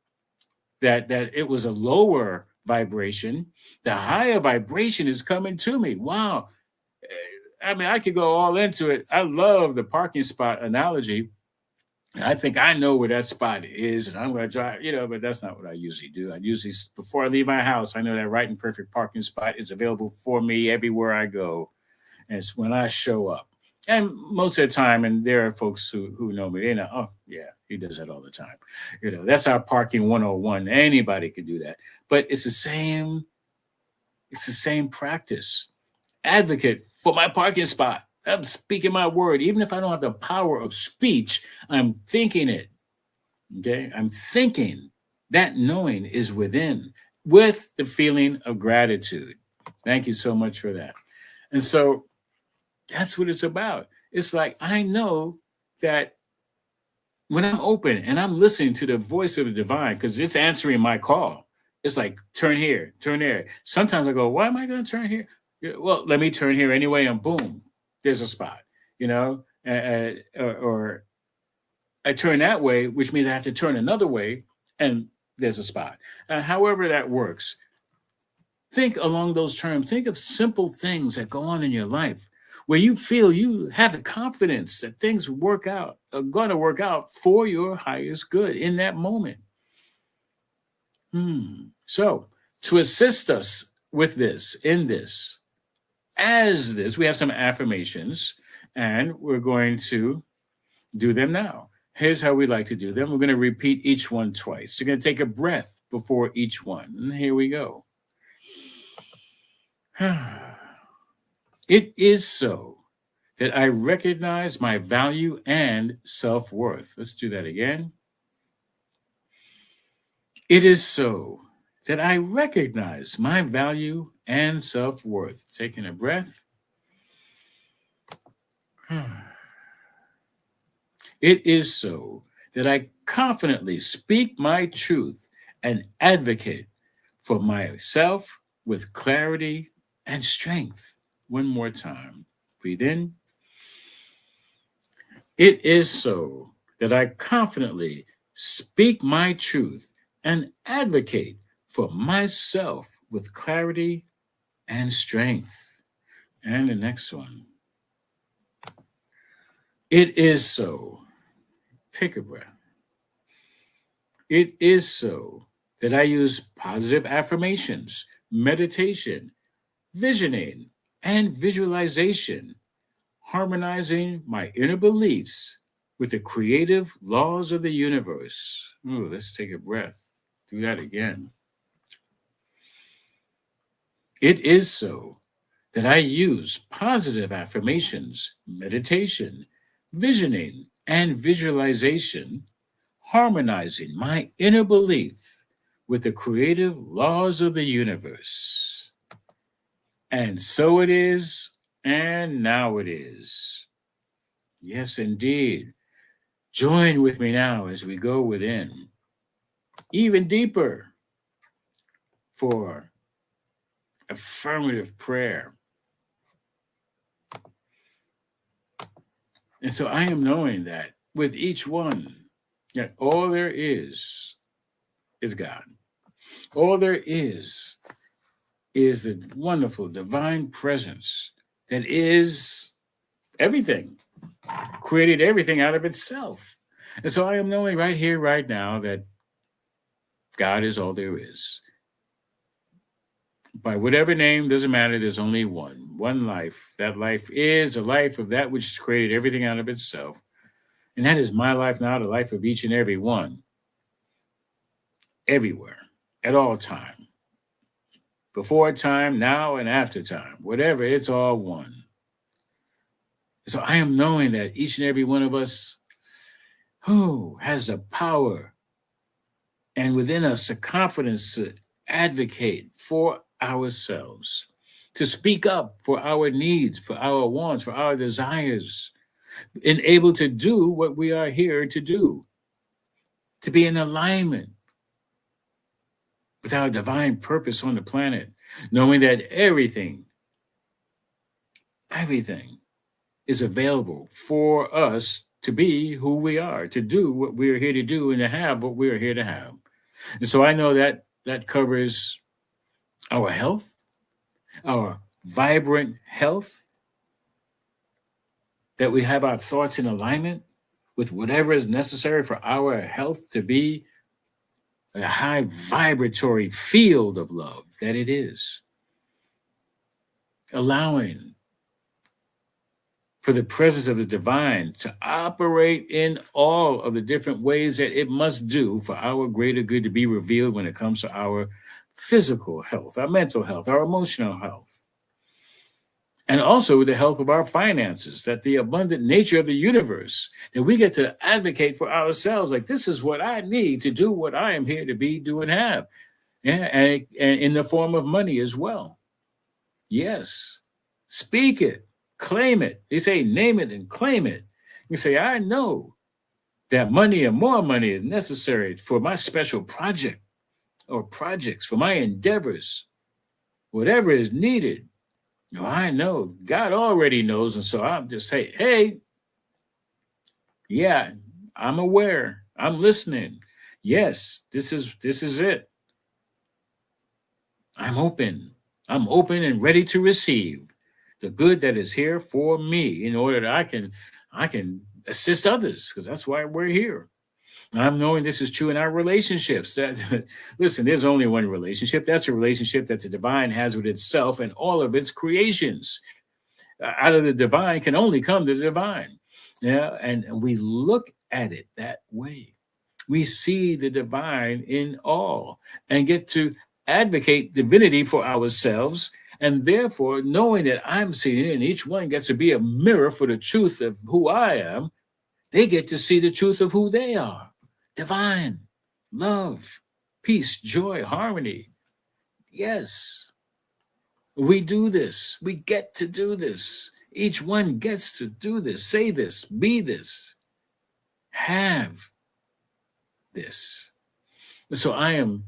that it was a lower vibration. The higher vibration is coming to me. Wow. I mean, I could go all into it. I love the parking spot analogy. I think I know where that spot is, and I'm going to drive, but that's not what I usually do. Before I leave my house, I know that right and perfect parking spot is available for me everywhere I go. And it's when I show up. And most of the time, and there are folks who know me, they know, oh, yeah, he does that all the time. That's our parking 101. Anybody can do that. But it's the same practice. Advocate for my parking spot. I'm speaking my word. Even if I don't have the power of speech, I'm thinking it. Okay? I'm thinking. That knowing is within, with the feeling of gratitude. Thank you so much for that. And so that's what it's about. It's like, I know that when I'm open and I'm listening to the voice of the divine, because it's answering my call, it's like, turn here, turn there. Sometimes I go, why am I going to turn here? Yeah, well, let me turn here anyway, and boom, there's a spot, or I turn that way, which means I have to turn another way, and there's a spot. However that works, think along those terms. Think of simple things that go on in your life where you feel you have the confidence that things are going to work out for your highest good in that moment. So, to assist us with this, we have some affirmations, and we're going to do them now. Here's how we like to do them. We're going to repeat each one twice. You're going to take a breath before each one. And here we go. It is so that I recognize my value and self-worth. Let's do that again. It is so that I recognize my value and self-worth. Taking a breath. It is so that I confidently speak my truth and advocate for myself with clarity and strength. One more time. Breathe in. It is so that I confidently speak my truth and advocate for myself with clarity and strength. And the next one. It is so. Take a breath. It is so that I use positive affirmations, meditation, visioning, and visualization, harmonizing my inner beliefs with the creative laws of the universe. Ooh, let's take a breath. Do that again. It is so that I use positive affirmations, meditation, visioning, and visualization, harmonizing my inner belief with the creative laws of the universe. And so it is, and now it is. Yes, indeed. Join with me now as we go within, even deeper, for affirmative prayer. And so I am knowing that with each one, that all there is God. All there is the wonderful divine presence that is everything, created everything out of itself. And so I am knowing right here, right now, that God is all there is. By whatever name, doesn't matter, there's only one life. That life is a life of that which has created everything out of itself. And that is my life now, the life of each and every one, everywhere, at all time. Before time, now, and after time. Whatever, it's all one. So I am knowing that each and every one of us has the power and within us the confidence to advocate for ourselves, to speak up for our needs, for our wants, for our desires, and able to do what we are here to do, to be in alignment with our divine purpose on the planet, knowing that everything is available for us to be who we are, to do what we are here to do, and to have what we are here to have. And so I know that that covers our health, our vibrant health, that we have our thoughts in alignment with whatever is necessary for our health to be a high vibratory field of love that it is. Allowing for the presence of the divine to operate in all of the different ways that it must do for our greater good to be revealed when it comes to our physical health, our mental health, our emotional health. And also with the help of our finances, that the abundant nature of the universe, that we get to advocate for ourselves, like this is what I need to do what I am here to be, do, and have. Yeah, and in the form of money as well. Yes. Speak it, claim it. They say name it and claim it. You say, I know that money and more money is necessary for my special project or projects, for my endeavors, whatever is needed. I know God already knows. And so I'm just, hey, yeah, I'm aware. I'm listening. Yes, this is it. I'm open. I'm open and ready to receive the good that is here for me in order that I can assist others because that's why we're here. I'm knowing this is true in our relationships. That listen, there's only one relationship. That's a relationship that the divine has with itself and all of its creations. Out of the divine can only come the divine. Yeah, and we look at it that way. We see the divine in all and get to advocate divinity for ourselves. And therefore, knowing that I'm seeing it and each one gets to be a mirror for the truth of who I am, they get to see the truth of who they are. Divine, love, peace, joy, harmony. Yes, we do this. We get to do this. Each one gets to do this, say this, be this, have this. So I am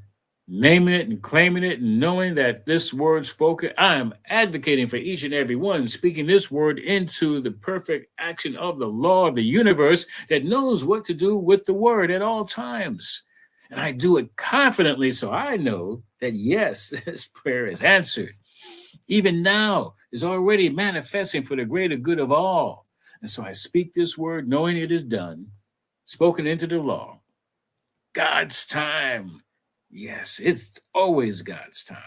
naming it and claiming it and knowing that this word spoken, I am advocating for each and every one, speaking this word into the perfect action of the law of the universe that knows what to do with the word at all times. And I do it confidently so I know that yes, this prayer is answered. Even now is already manifesting for the greater good of all. And so I speak this word knowing it is done, spoken into the law. God's time. Yes, it's always God's time.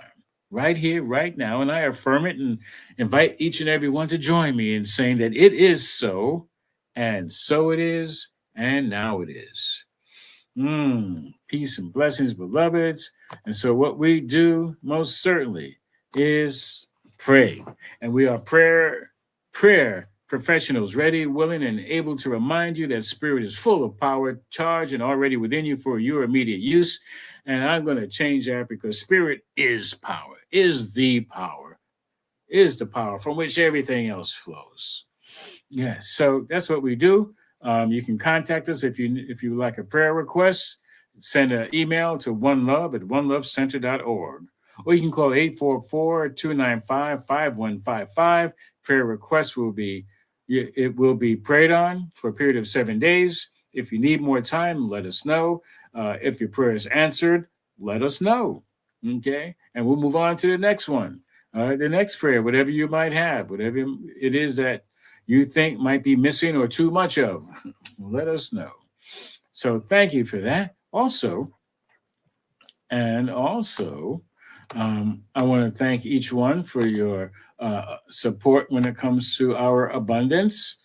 Right here, right now. And I affirm it and invite each and every one to join me in saying that it is so, and so it is, and now it is. Peace and blessings, beloveds. And so what we do most certainly is pray. And we are prayer professionals, ready, willing, and able to remind you that spirit is full of power, charged, and already within you for your immediate use. And I'm going to change that because spirit is power, is the power from which everything else flows. Yeah, so that's what we do. You can contact us if you like a prayer request. Send an email to onelovecenter.org. Or you can call 844-295-5155. Prayer requests will be prayed on for a period of 7 days. If you need more time, let us know. If your prayer is answered, let us know. Okay, and we'll move on to the next one. The next prayer, whatever you might have, whatever it is that you think might be missing or too much of, let us know. So thank you for that. Also, I want to thank each one for your support when it comes to our abundance.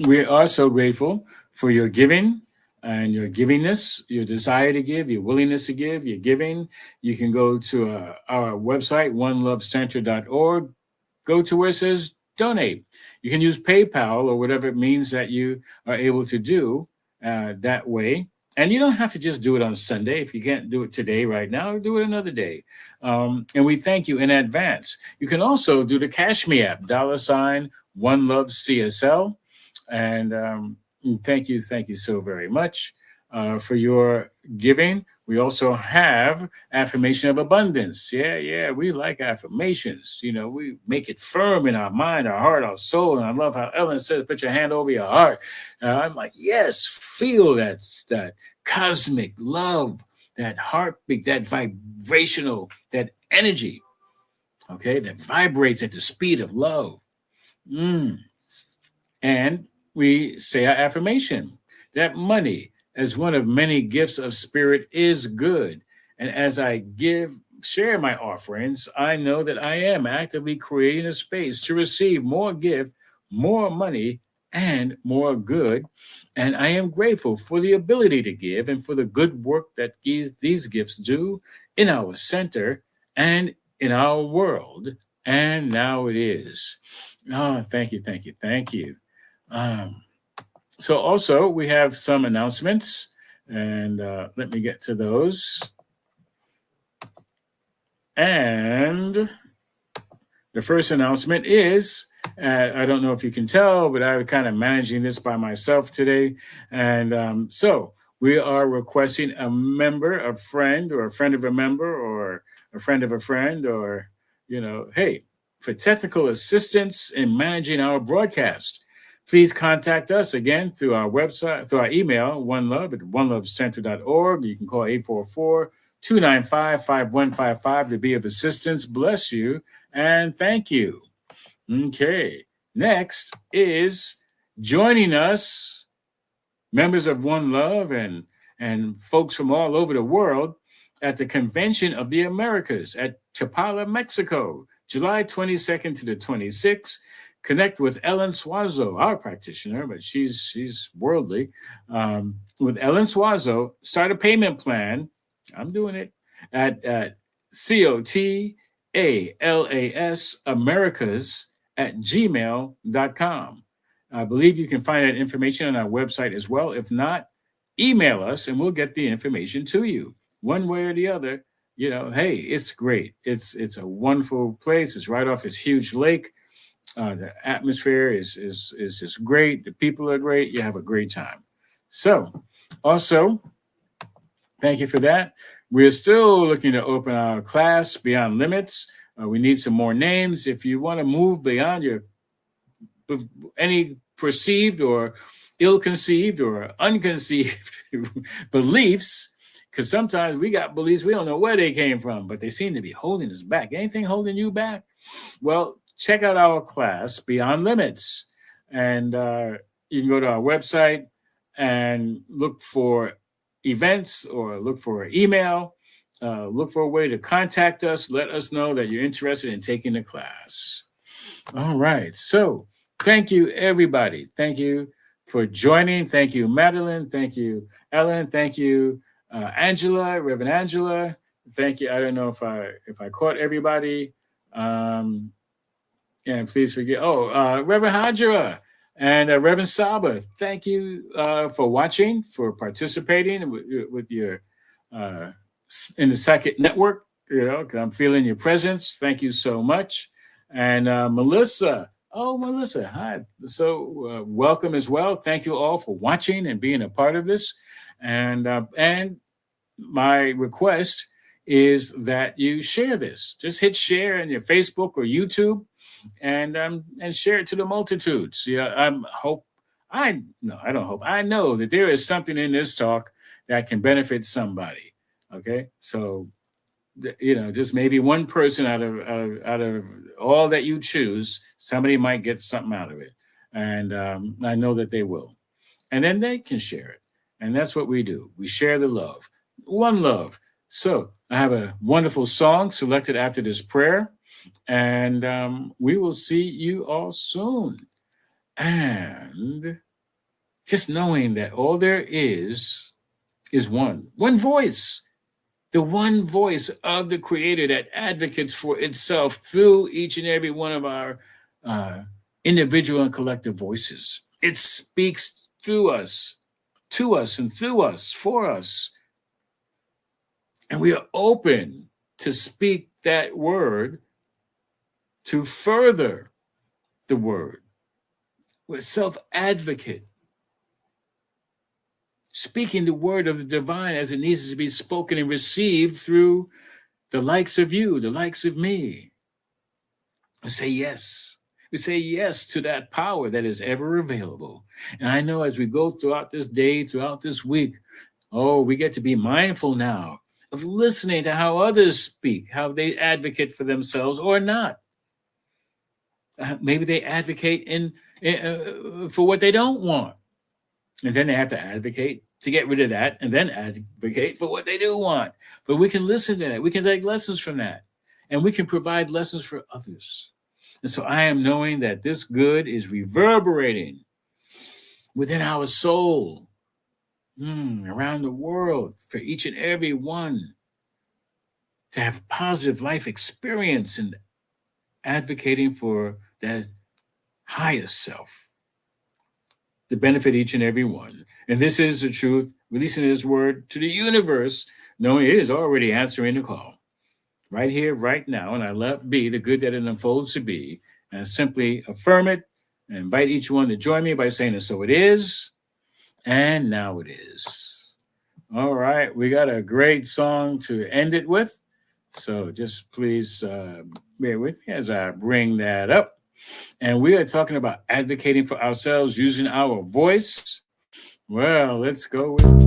We are so grateful for your giving and your givingness, your desire to give, your willingness to give, your giving. You can go to our website, onelovecenter.org. Go to where it says donate. You can use PayPal or whatever it means that you are able to do that way. And you don't have to just do it on Sunday. If you can't do it today, right now, do it another day. And we thank you in advance. You can also do the Cash Me app, $OneLoveCSL. And thank you so very much for your giving. We also have affirmation of abundance. Yeah, we like affirmations. We make it firm in our mind, our heart, our soul. And I love how Ellen says, put your hand over your heart. I'm like, yes, feel that cosmic love, that heartbeat, that vibrational, that energy, okay, that vibrates at the speed of love. And we say our affirmation that money, as one of many gifts of spirit, is good. And as I share my offerings, I know that I am actively creating a space to receive more gift, more money, and more good. And I am grateful for the ability to give and for the good work that these gifts do in our center and in our world. And now it is. Oh, thank you. So also we have some announcements, and let me get to those. And the first announcement is I don't know if you can tell, but I'm kind of managing this by myself today. And so we are requesting a member, a friend, or a friend of a member, or a friend of a friend, or, hey, for technical assistance in managing our broadcast. Please contact us again through our website, through our email, onelove at onelovecenter.org. You can call 844-295-5155 to be of assistance. Bless you and thank you. Okay. Next is joining us, members of One Love and folks from all over the world at the Convention of the Americas at Chapala, Mexico, July 22nd to the 26th. Connect with Ellen Suazo, our practitioner, but she's worldly. With Ellen Suazo, start a payment plan. I'm doing it at COTALAS Americas at gmail.com. I believe you can find that information on our website as well. If not, email us and we'll get the information to you. One way or the other, hey, it's great. It's a wonderful place. It's right off this huge lake. The atmosphere is just great. The people are great. You have a great time. So, also, thank you for that. We're still looking to open our class Beyond Limits. We need some more names. If you want to move beyond your any perceived or ill-conceived or unconceived beliefs, because sometimes we got beliefs we don't know where they came from, but they seem to be holding us back. Anything holding you back? Well, check out our class, Beyond Limits. And you can go to our website and look for events or look for an email, look for a way to contact us. Let us know that you're interested in taking the class. All right. So thank you, everybody. Thank you for joining. Thank you, Madeline. Thank you, Ellen. Thank you, Angela, Reverend Angela. Thank you. I don't know if I caught everybody. And please forget. Reverend Hajra and Reverend Saba. Thank you for watching, for participating with your in the second network. Because I'm feeling your presence. Thank you so much. And Melissa. Oh, Melissa, hi. So welcome as well. Thank you all for watching and being a part of this. And my request is that you share this. Just hit share in your Facebook or YouTube, and share it to the multitudes. Yeah, I know that there is something in this talk that can benefit somebody. Okay, so just maybe one person out of all that you choose, somebody might get something out of it, and I know that they will, and then they can share it, and that's what we do. We share the love, one love. So I have a wonderful song selected after this prayer, and we will see you all soon. And just knowing that all there is one voice. The one voice of the Creator that advocates for itself through each and every one of our individual and collective voices. It speaks through us, to us, and through us, for us. And we are open to speak that word, to further the word. We're self-advocate, speaking the word of the divine as it needs to be spoken and received through the likes of you, the likes of me. We say yes. We say yes to that power that is ever available. And I know as we go throughout this day, throughout this week, we get to be mindful now of listening to how others speak, how they advocate for themselves or not. Maybe they advocate for what they don't want. And then they have to advocate to get rid of that and then advocate for what they do want. But we can listen to that. We can take lessons from that. And we can provide lessons for others. And so I am knowing that this good is reverberating within our soul, around the world, for each and every one to have positive life experience and advocating for that highest self to benefit each and every one. And this is the truth, releasing his word to the universe, knowing it is already answering the call. Right here, right now, and I let be the good that it unfolds to be. And simply affirm it and invite each one to join me by saying, "And so it is, and now it is." All right, we got a great song to end it with. So just please bear with me as I bring that up. And we are talking about advocating for ourselves using our voice. Well, let's go with.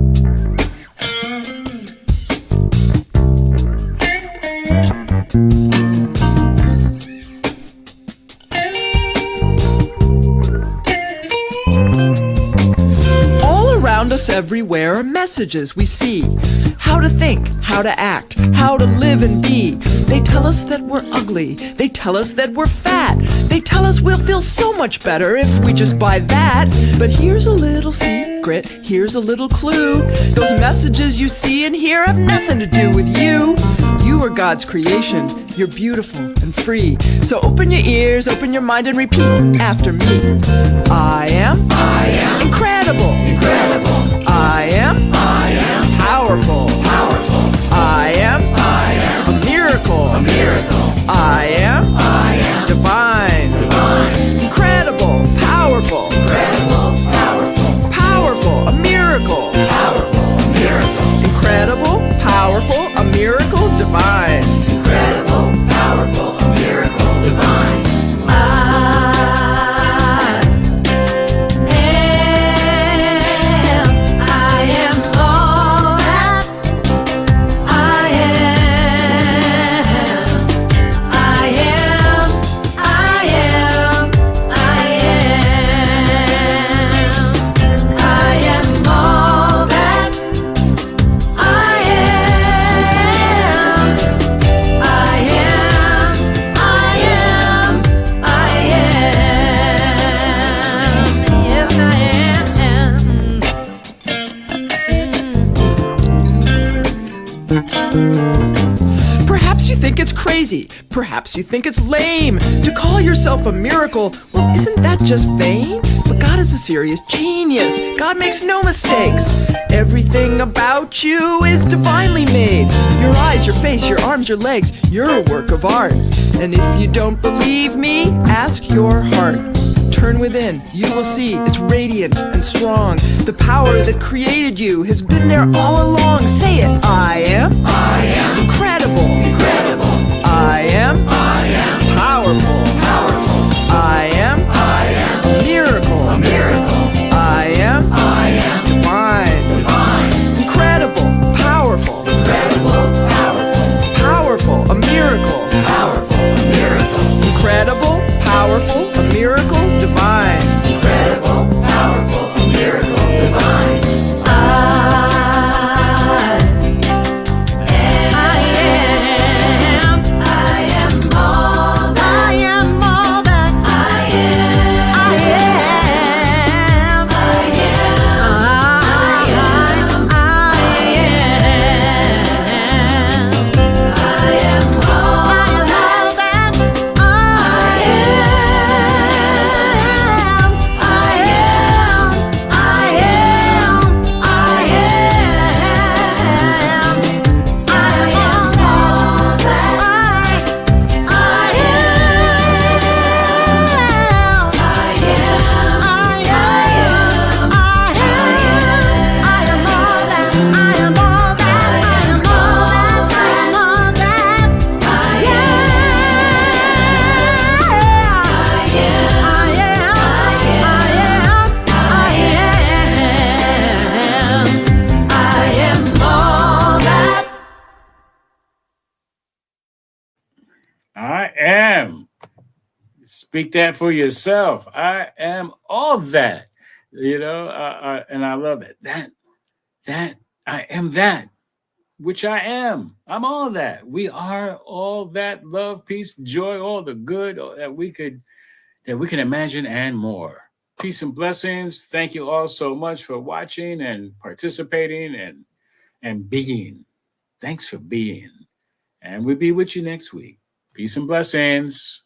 Us everywhere are messages we see. How to think, how to act, how to live and be. They tell us that we're ugly. They tell us that we're fat. They tell us we'll feel so much better if we just buy that. But here's a little secret, here's a little clue. Those messages you see and hear have nothing to do with you. You are God's creation. You're beautiful and free. So open your ears, open your mind, and repeat after me. I am incredible. I am powerful. I am a miracle. I am divine. Incredible, powerful. Powerful, a miracle. Incredible, powerful, a miracle, divine. Incredible, powerful, a miracle, divine. Perhaps you think it's crazy. Perhaps you think it's lame to call yourself a miracle. Well, isn't that just vain? But God is a serious genius. God makes no mistakes. Everything about you is divinely made. Your eyes, your face, your arms, your legs, you're a work of art. And if you don't believe me, ask your heart. Turn within, you will see it's radiant and strong. The power that created you has been there all along. Say it. I am incredible. I am powerful. I am a miracle. I am divine. Incredible, powerful. Powerful, a miracle. Incredible, powerful, a miracle, divine. Incredible, powerful, a miracle, divine. I am. Speak that for yourself. I am all that. And I love it. That I am that, which I am. I'm all that. We are all that love, peace, joy, all the good that we can imagine and more. Peace and blessings. Thank you all so much for watching and participating and being. Thanks for being. And we'll be with you next week. Peace and blessings.